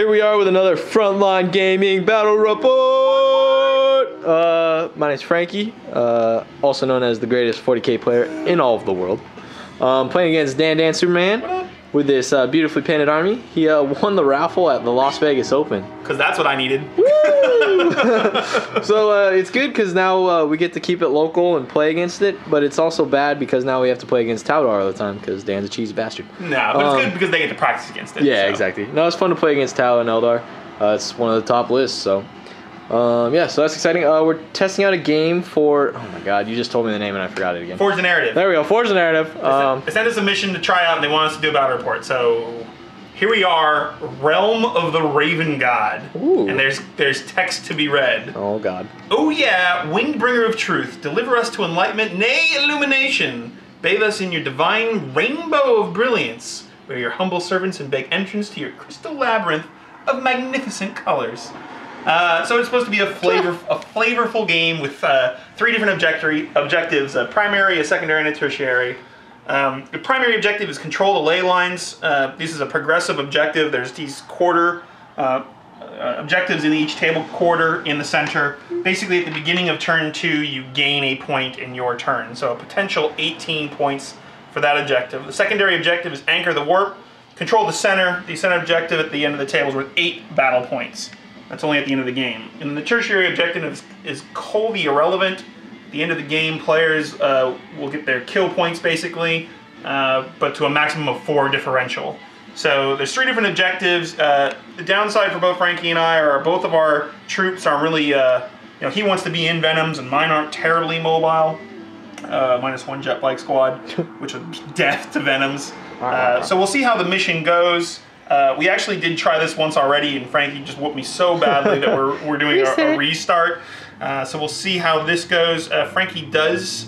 here we are with another Frontline Gaming Battle Report. My name's Frankie, also known as the greatest 40K player in all of the world. Playing against Dan Superman with this beautifully painted army. He won the raffle at the Las Vegas Open. Because that's what I needed. So it's good because now we get to keep it local and play against it, but it's also bad because now we have to play against Taldar all the time because Dan's a cheesy bastard. No, but it's good because they get to practice against it. Yeah, so. Exactly. No, it's fun to play against Tal and Eldar. It's one of the top lists, so yeah, so that's exciting. We're testing out a game for, oh my god, you just told me the name and I forgot it again. Forge the Narrative. There we go, Forge the Narrative. They sent us a mission to try out and they want us to do a battle report, so here we are, Realm of the Raven God. Ooh. And there's text to be read. Oh god. Oh yeah, winged bringer of truth, deliver us to enlightenment, nay illumination. Bathe us in your divine rainbow of brilliance. We are your humble servants and beg entrance to your crystal labyrinth of magnificent colors. So it's supposed to be a flavorful game with 3 different objectives, a primary, a secondary, and a tertiary. The primary objective is control the ley lines. This is a progressive objective. There's these quarter objectives in each table, quarter in the center. Basically, at the beginning of turn 2, you gain a point in your turn. So a potential 18 points for that objective. The secondary objective is anchor the warp, control the center. The center objective at the end of the table is worth 8 battle points. That's only at the end of the game. And the tertiary objective is wholly irrelevant. At the end of the game, players will get their kill points, basically, but to a maximum of 4 differential. So there's 3 different objectives. The downside for both Frankie and I are both of our troops are really, you know, he wants to be in Venoms and mine aren't terribly mobile. -1 jet bike squad, which would be death to Venoms. So we'll see how the mission goes. We actually did try this once already, and Frankie just whooped me so badly that we're doing a restart. So we'll see how this goes. Frankie does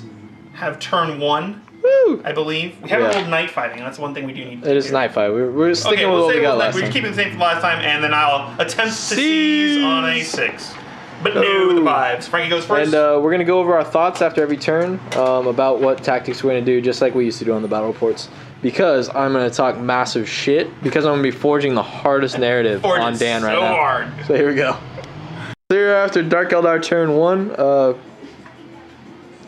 have turn 1, Woo! I believe. We haven't rolled night fighting, and that's one thing we do need to do. It is night fight. We're sticking with what we got last time. We're keeping the same from last time, and then I'll attempt to seize on a 6. But no, the vibes. Frankie goes first. And we're going to go over our thoughts after every turn about what tactics we're going to do, just like we used to do on the battle reports. Because I'm going to talk massive shit, because I'm going to be forging the hardest narrative on Dan right now. So hard. So here we go. So here after Dark Eldar turn 1,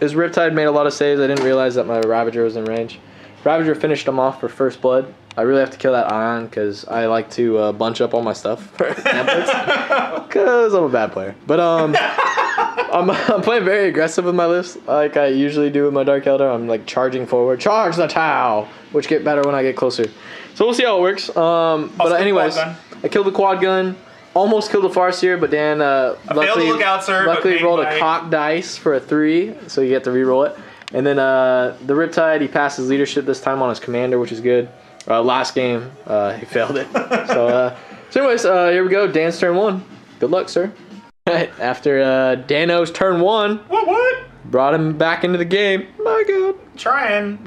his Riptide made a lot of saves. I didn't realize that my Ravager was in range. Ravager finished him off for first blood. I really have to kill that Ion because I like to bunch up all my stuff for templates because I'm a bad player. But I'm playing very aggressive with my list like I usually do with my Dark Eldar. I'm like charging forward. Charge the Tau! Which get better when I get closer. So we'll see how it works. But anyways, I killed the quad gun. Almost killed the Farseer, but Dan luckily rolled a cock dice for a 3, so you get to reroll it. And then the Riptide, he passed his leadership this time on his commander, which is good. Last game, he failed it. So anyways, here we go. Dan's turn 1. Good luck, sir. Right, after Dano's turn 1. What? Brought him back into the game. My god. Trying.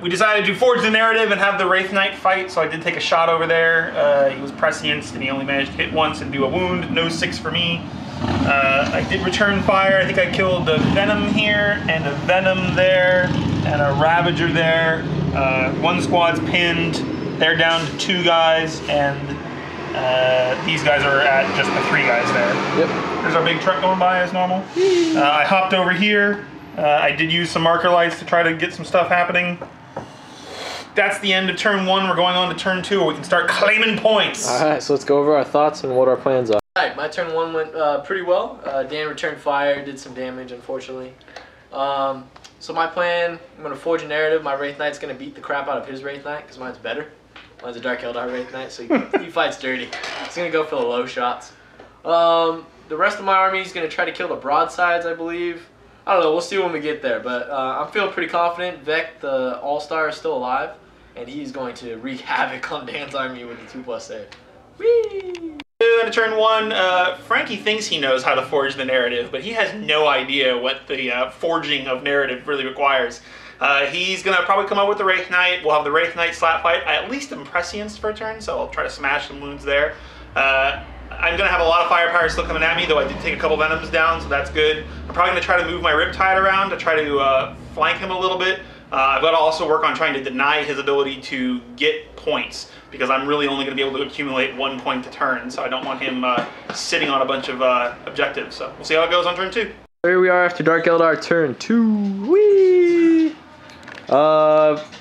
We decided to forge the narrative and have the Wraith Knight fight, so I did take a shot over there. He was prescient, and he only managed to hit once and do a wound. No 6 for me. I did return fire. I think I killed a Venom here, and a Venom there, and a Ravager there. 1 squad's pinned. They're down to 2 guys, and these guys are at just the 3 guys there. Yep. There's our big truck going by as normal. I hopped over here. I did use some marker lights to try to get some stuff happening. That's the end of turn 1. We're going on to turn 2 where we can start claiming points. Alright, so let's go over our thoughts and what our plans are. Alright, my turn 1 went pretty well. Dan returned fire, did some damage, unfortunately. So my plan, I'm going to forge a narrative. My Wraith Knight's going to beat the crap out of his Wraith Knight because mine's better. Mine's a Dark Eldar Wraith Knight, so he fights dirty. He's going to go for the low shots. The rest of my army is going to try to kill the broadsides, I believe. I don't know, we'll see when we get there, but I'm feeling pretty confident. Vec, the All-Star, is still alive, and he's going to wreak havoc on Dan's army with the 2+ save. Whee! Into turn 1, Frankie thinks he knows how to forge the narrative, but he has no idea what the forging of narrative really requires. He's going to probably come up with the Wraith Knight. We'll have the Wraith Knight slap fight. I at least am prescient for a turn, so I'll try to smash some wounds there. I'm going to have a lot of firepower still coming at me, though I did take a couple Venoms down, so that's good. I'm probably going to try to move my Riptide around to try to flank him a little bit. I've got to also work on trying to deny his ability to get points, because I'm really only going to be able to accumulate 1 point a turn, so I don't want him sitting on a bunch of objectives. So we'll see how it goes on turn 2. Here we are after Dark Eldar turn 2. Whee!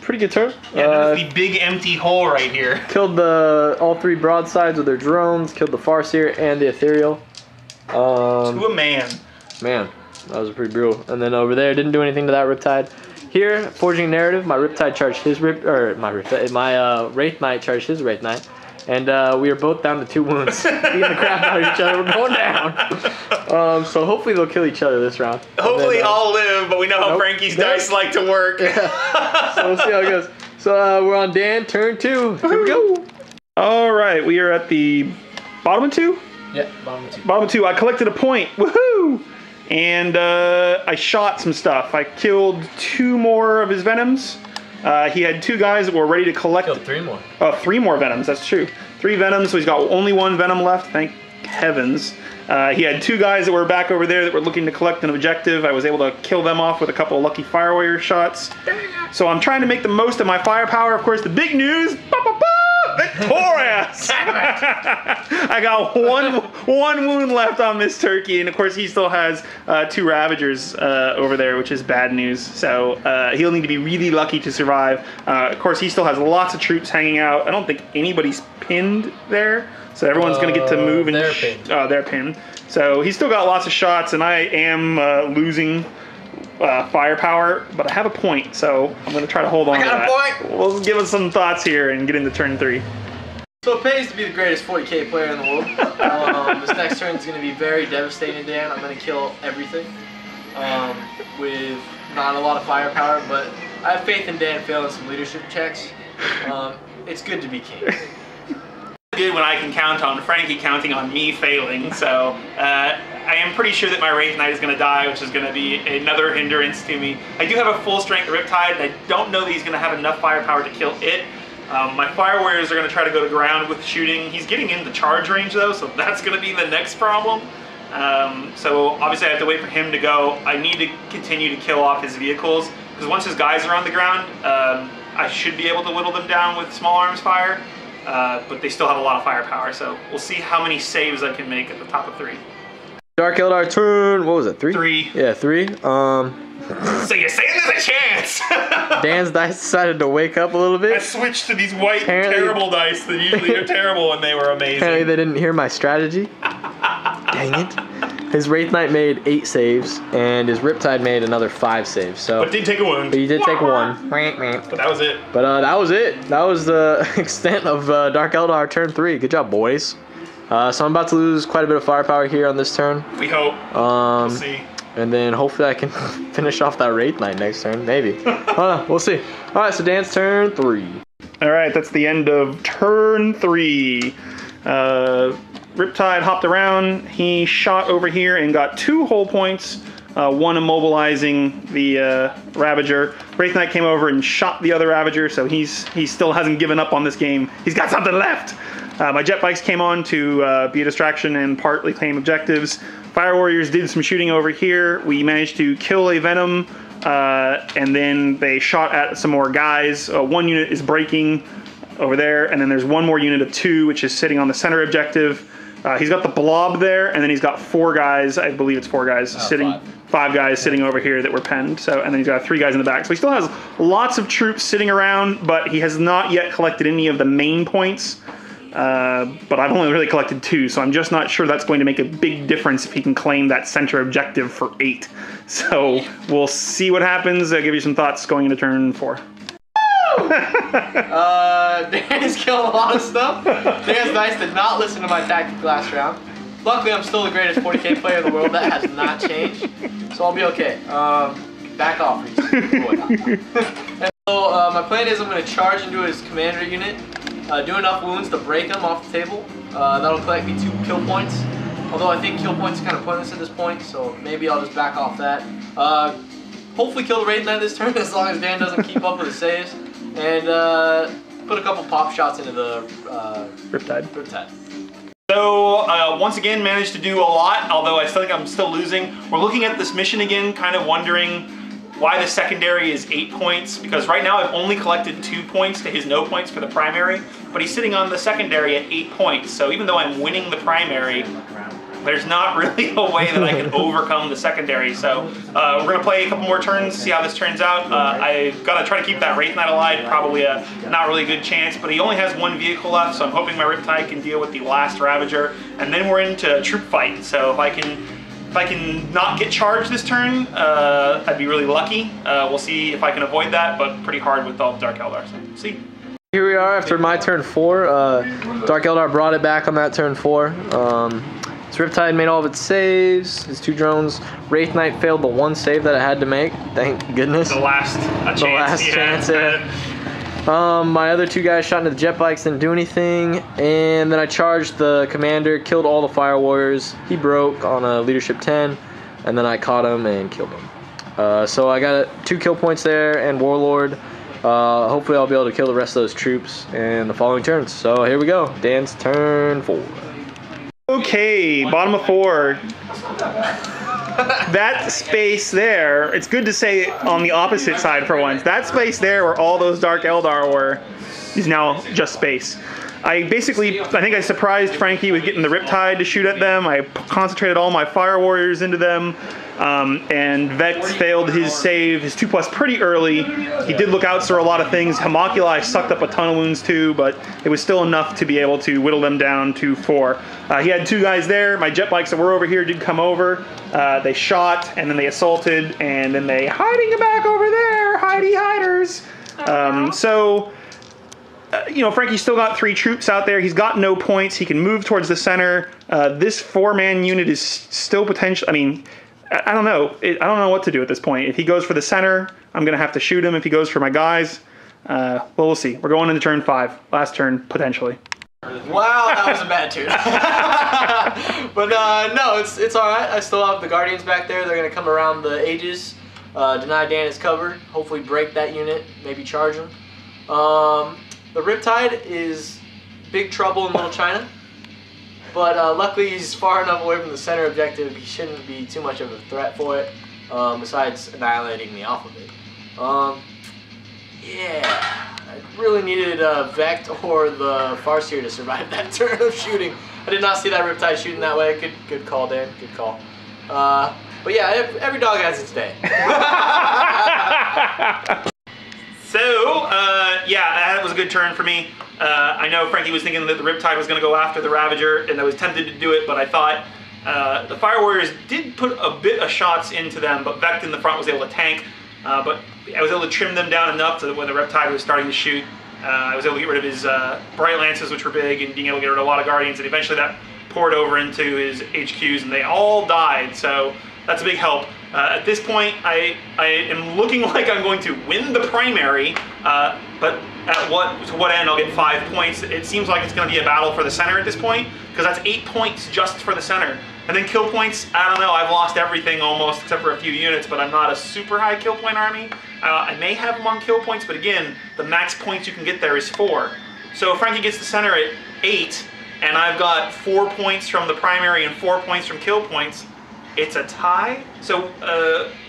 Pretty good turn. Yeah, the big empty hole right here. Killed all 3 broadsides with their drones, killed the Farseer and the Ethereal. To a man. Man, that was pretty brutal. And then over there, didn't do anything to that Riptide. Here, Forging Narrative, my Riptide charged his my Wraith Knight charged his Wraith Knight. And we are both down to 2 wounds. Beating the crap out of each other. We're going down. So hopefully they'll kill each other this round. Hopefully then, I'll live, but we know how Frankie's dice like to work. Yeah. So we'll see how it goes. So we're on Dan, turn 2. Here we go. All right, we are at the bottom of 2? Yeah, bottom of 2. Bottom of 2. I collected a point. Woohoo! And I shot some stuff. I killed 2 more of his Venoms. He had 2 guys that were ready to collect. Killed 3 more. Oh, 3 more Venoms. That's true. 3 Venoms, so he's got only 1 Venom left. Thank heavens. He had 2 guys that were back over there that were looking to collect an objective. I was able to kill them off with a couple of lucky Fire Warrior shots. So I'm trying to make the most of my firepower. Of course, the big news. Victorious! I got one wound left on this turkey, and of course he still has 2 Ravagers over there, which is bad news. So he'll need to be really lucky to survive. Of course, he still has lots of troops hanging out. I don't think anybody's pinned there, so everyone's going to get to move. And they're pinned. They're pinned. So he's still got lots of shots, and I am losing firepower, but I have a point, so I'm going to try to hold on to that. I got a point! We'll give us some thoughts here and get into turn 3. So it pays to be the greatest 40k player in the world. This next turn is going to be very devastating, Dan. I'm going to kill everything with not a lot of firepower, but I have faith in Dan failing some leadership checks. It's good to be king. Good when I can count on Frankie counting on me failing, so I am pretty sure that my Wraith Knight is going to die, which is going to be another hindrance to me. I do have a full strength Riptide, and I don't know that he's going to have enough firepower to kill it. My Fire Warriors are going to try to go to ground with shooting. He's getting into charge range though, so that's going to be the next problem. So obviously I have to wait for him to go. I need to continue to kill off his vehicles, because once his guys are on the ground, I should be able to whittle them down with small arms fire. But they still have a lot of firepower, so we'll see how many saves I can make at the top of 3. Dark Eldar turn, what was it, 3? 3. Yeah, 3. So you're saying there's a chance? Dan's dice decided to wake up a little bit. I switched to these white terrible dice that usually are terrible when they were amazing. Apparently they didn't hear my strategy. Dang it. His Wraith Knight made 8 saves, and his Riptide made another 5 saves. So, but did take a wound. But he did take 1. But that was it. But that was it. That was the extent of Dark Eldar turn 3. Good job, boys. So I'm about to lose quite a bit of firepower here on this turn. We hope. We'll see. And then hopefully I can finish off that Wraith Knight next turn. Maybe. We'll see. All right, so Dan's turn 3. All right, that's the end of turn 3. Riptide hopped around. He shot over here and got 2 hull points. One immobilizing the Ravager. Wraith Knight came over and shot the other Ravager, so he still hasn't given up on this game. He's got something left. My jet bikes came on to be a distraction and partly claim objectives. Fire Warriors did some shooting over here. We managed to kill a Venom, and then they shot at some more guys. 1 unit is breaking over there, and then there's 1 more unit of 2, which is sitting on the center objective. He's got the blob there, and then he's got 4 guys, I believe it's 4 guys, sitting. 5 guys sitting over here that were penned. So, and then he's got 3 guys in the back. So he still has lots of troops sitting around, but he has not yet collected any of the main points. But I've only really collected 2, so I'm just not sure that's going to make a big difference if he can claim that center objective for 8. So we'll see what happens. I'll give you some thoughts going into turn 4. Dan's killed a lot of stuff. Dan's dice did not listen to my tactic last round. Luckily, I'm still the greatest 40k player in the world. That has not changed, so I'll be okay. Back off, Reese. And so my plan is I'm going to charge into his commander unit, do enough wounds to break him off the table. That'll collect me 2 kill points. Although I think kill points are kind of pointless at this point, so maybe I'll just back off that. Hopefully kill the Wraith Knight this turn, as long as Dan doesn't keep up with his saves. And put a couple pop shots into the Riptide. So, once again, managed to do a lot, although I feel like I'm still losing. We're looking at this mission again, kind of wondering, why the secondary is 8 points, because right now I've only collected 2 points to his no points for the primary, but he's sitting on the secondary at 8 points. So even though I'm winning the primary, there's not really a way that I can overcome the secondary. So we're going to play a couple more turns, see how this turns out. I've got to try to keep that Wraith Knight alive, probably a not really good chance, but he only has 1 vehicle left, so I'm hoping my Riptide can deal with the last Ravager, and then we're into troop fight. So if I can not get charged this turn, I'd be really lucky. We'll see if I can avoid that, but pretty hard with all the Dark Eldar. So see. Here we are after my turn 4. Dark Eldar brought it back on that turn 4. His Riptide made all of its saves, his 2 drones. Wraith Knight failed the 1 save that I had to make, thank goodness. The last chance, yeah. My other 2 guys shot into the jet bikes, didn't do anything, and then I charged the commander, killed all the fire warriors. He broke on a leadership 10, and then I caught him and killed him. So I got 2 kill points there and Warlord. Hopefully I'll be able to kill the rest of those troops in the following turns. So here we go, Dan's turn 4. Okay, bottom of 4. That space there, it's good to say on the opposite side for once. That space there where all those Dark Eldar were is now just space. I think I surprised Frankie with getting the Riptide to shoot at them. I concentrated all my Fire Warriors into them. And Vex failed his save, his 2+ pretty early. He did look out for a lot of things. Homoculi sucked up a ton of wounds too, but it was still enough to be able to whittle them down to 4. He had 2 guys there. My jet bikes that were over here did come over. They shot, and then they assaulted, and then they hiding back over there, hidey hiders. You know, Frankie's still got 3 troops out there. He's got no points. He can move towards the center. This 4-man unit is still potential. I mean, I don't know. I don't know what to do at this point. If he goes for the center, I'm going to have to shoot him. If he goes for my guys, well, we'll see. We're going into turn 5. Last turn, potentially. Wow, that was a bad turn. But no, it's all right. I still have the Guardians back there. They're going to come around the Aegis, deny Dan his cover, hopefully break that unit, maybe charge him. The Riptide is big trouble in Little China. But luckily he's far enough away from the center objective, he shouldn't be too much of a threat for it, besides annihilating me off of it. Yeah, I really needed Vect or the Farseer to survive that turn of shooting. I did not see that Riptide shooting that way. Good call, Dan, good call. But yeah, every dog has its day. So, yeah, that was a good turn for me. I know Frankie was thinking that the Riptide was going to go after the Ravager, and I was tempted to do it, but I thought the Fire Warriors did put a bit of shots into them, but Vect in the front was able to tank. But I was able to trim them down enough so that when the Riptide was starting to shoot, I was able to get rid of his Bright Lances, which were big, and being able to get rid of a lot of Guardians, and eventually that poured over into his HQs, and they all died, so that's a big help. At this point, I am looking like I'm going to win the primary, but to what end? I'll get 5 points. It seems like it's going to be a battle for the center at this point, because that's 8 points just for the center. And then kill points, I don't know, I've lost everything almost except for a few units, but I'm not a super high kill point army. I may have them on kill points, but again, the max points you can get there is 4. So if Frankie gets the center at 8, and I've got 4 points from the primary and 4 points from kill points, it's a tie. So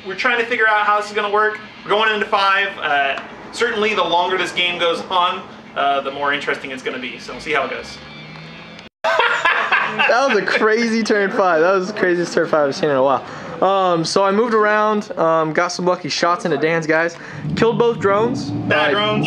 we're trying to figure out how this is going to work. We're going into 5. Certainly the longer this game goes on, the more interesting it's going to be. So we'll see how it goes. That was a crazy turn 5. That was the craziest turn 5 I've seen in a while. So I moved around, got some lucky shots into Dan's guys, killed both drones. Bad drones.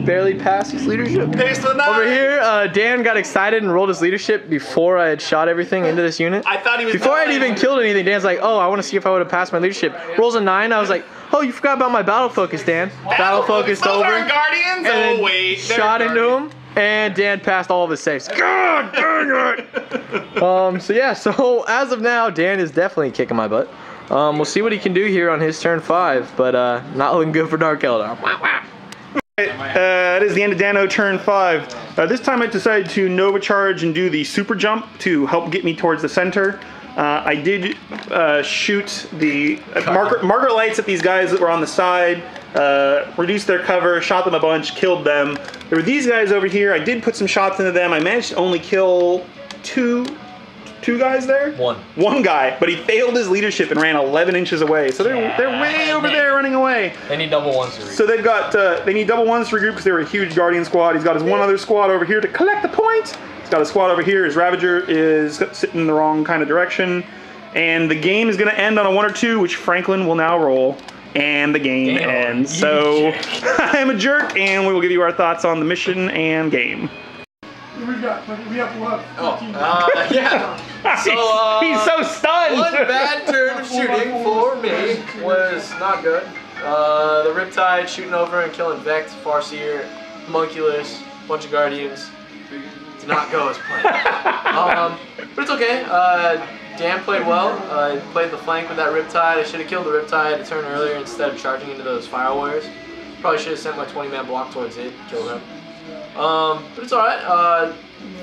Barely passed his leadership. Pace to the 9. Over here, Dan got excited and rolled his leadership before I had shot everything into this unit. I thought he was before I'd even killed anything, Dan's like, oh, I want to see if I would have passed my leadership. Rolls a 9. I was like, oh, you forgot about my battle focus, Dan. Battle focused Those over. aren't Guardians? And Oh, wait. shot into him. And Dan passed all of his saves. God dang it! So yeah, so as of now, Dan is definitely kicking my butt. We'll see what he can do here on his turn 5, but not looking good for Dark Eldar. That is the end of Dano turn 5. This time I decided to Nova Charge and do the super jump to help get me towards the center. I did shoot the marker lights at these guys that were on the side, reduced their cover, shot them a bunch, killed them. There were these guys over here. I did put some shots into them. I managed to only kill two 2 guys there? One guy, but he failed his leadership and ran 11 inches away. So they're way over there running away. They need double ones to regroup. So they've got they need double ones to regroup because they were a huge Guardian squad. He's got his one other squad over here to collect the points. He's got a squad over here. His Ravager is sitting in the wrong kind of direction. And the game is going to end on a 1 or 2, which Franklin will now roll. And the game ends. So I'm a jerk, and we will give you our thoughts on the mission and game. We have what? Yeah. So, he's so stunned. One bad turn of shooting for me was not good. The Riptide shooting over and killing Vex, Farseer, Homunculus, bunch of Guardians. Did not go as planned. But it's okay. Dan played well. Played the flank with that Riptide. I should have killed the Riptide a turn earlier instead of charging into those Fire Warriors. Probably should have sent my 20-man block towards it, killed him. But it's alright. A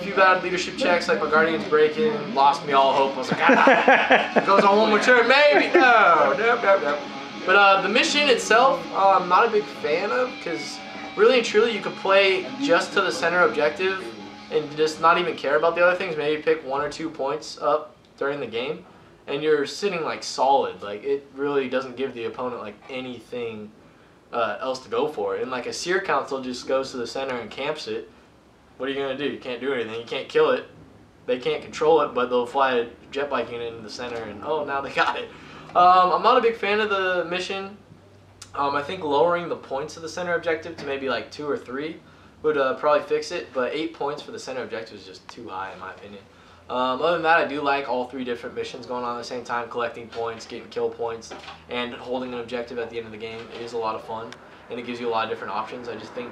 few bad leadership checks, like my Guardians breaking, lost me all hope. I was like, it goes on one more turn, maybe. No. But the mission itself, I'm not a big fan of, because really and truly you could play just to the center objective and just not even care about the other things. Maybe pick 1 or 2 points up during the game, and you're sitting like solid. Like, it really doesn't give the opponent like anything else to go for. And like a Seer Council just goes to the center and camps it. What are you gonna do? You can't do anything. You can't kill it. They can't control it, but they'll fly a jet bike unit into the center, and oh, now they got it. I'm not a big fan of the mission. I think lowering the points of the center objective to maybe like 2 or 3 would probably fix it, but 8 points for the center objective is just too high in my opinion. Other than that, I do like all 3 different missions going on at the same time, collecting points, getting kill points, and holding an objective at the end of the game. It is a lot of fun, and it gives you a lot of different options. I just think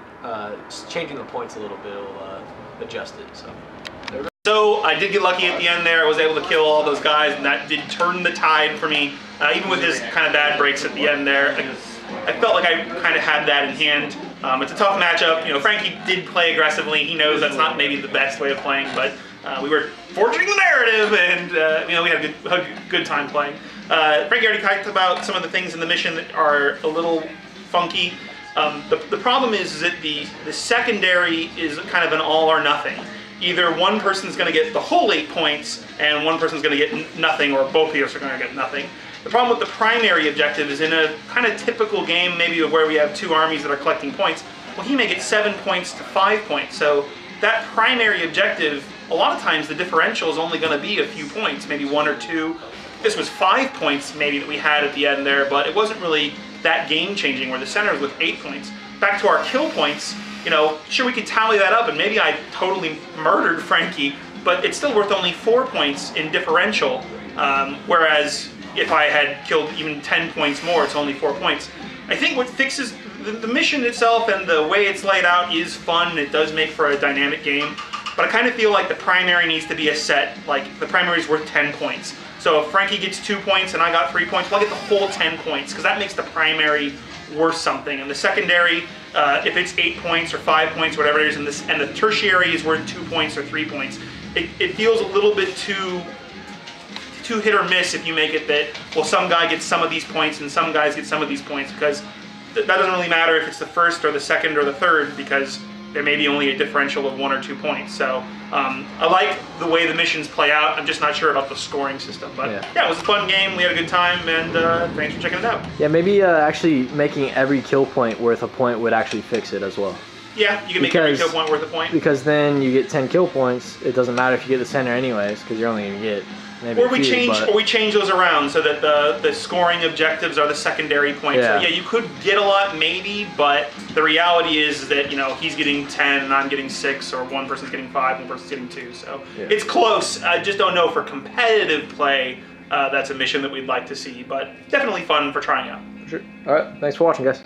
just changing the points a little bit will adjust it. So I did get lucky at the end there. I was able to kill all those guys, and that did turn the tide for me. Even with his kind of bad breaks at the end there, I felt like I kind of had that in hand. It's a tough matchup. You know, Frankie did play aggressively. He knows that's not maybe the best way of playing, but we were forging the narrative, and you know, we had a good time playing. Frankie already talked about some of the things in the mission that are a little funky. The problem is that the secondary is kind of an all or nothing. Either one person's going to get the whole 8 points, and one person's going to get nothing, or both of us are going to get nothing. The problem with the primary objective is in a kind of typical game, maybe where we have 2 armies that are collecting points, well, he may get 7 points to 5 points. So that primary objective, a lot of times the differential is only going to be a few points, maybe 1 or 2. This was 5 points maybe that we had at the end there, but it wasn't really that game-changing where the center was with 8 points. Back to our kill points, you know, sure, we could tally that up, and maybe I totally murdered Frankie, but it's still worth only 4 points in differential, whereas if I had killed even 10 points more, it's only 4 points. I think what fixes the mission itself and the way it's laid out is fun. It does make for a dynamic game, but I kind of feel like the primary needs to be a set, like the primary is worth 10 points. So if Frankie gets 2 points and I got 3 points, well, I get the whole 10 points, because that makes the primary worth something. And the secondary, if it's 8 points or 5 points, whatever it is, and the tertiary is worth 2 points or 3 points, it feels a little bit too hit or miss if you make it that, well, some guy gets some of these points and some guys get some of these points, because that doesn't really matter if it's the first or the second or the third, because there may be only a differential of 1 or 2 points. So I like the way the missions play out. I'm just not sure about the scoring system. But yeah, it was a fun game. We had a good time, and thanks for checking it out. Yeah, maybe actually making every kill point worth a point would actually fix it as well. Yeah, you can make every kill point worth a point. Because then you get 10 kill points. It doesn't matter if you get the center anyways, because you're only going to get maybe or we change those around so that the scoring objectives are the secondary points. Yeah. So yeah, you could get a lot maybe, but the reality is that, you know, he's getting 10 and I'm getting 6, or one person's getting 5, one person's getting 2. So it's close. I just don't know for competitive play. That's a mission that we'd like to see, but definitely fun for trying out. Sure. All right, thanks for watching, guys.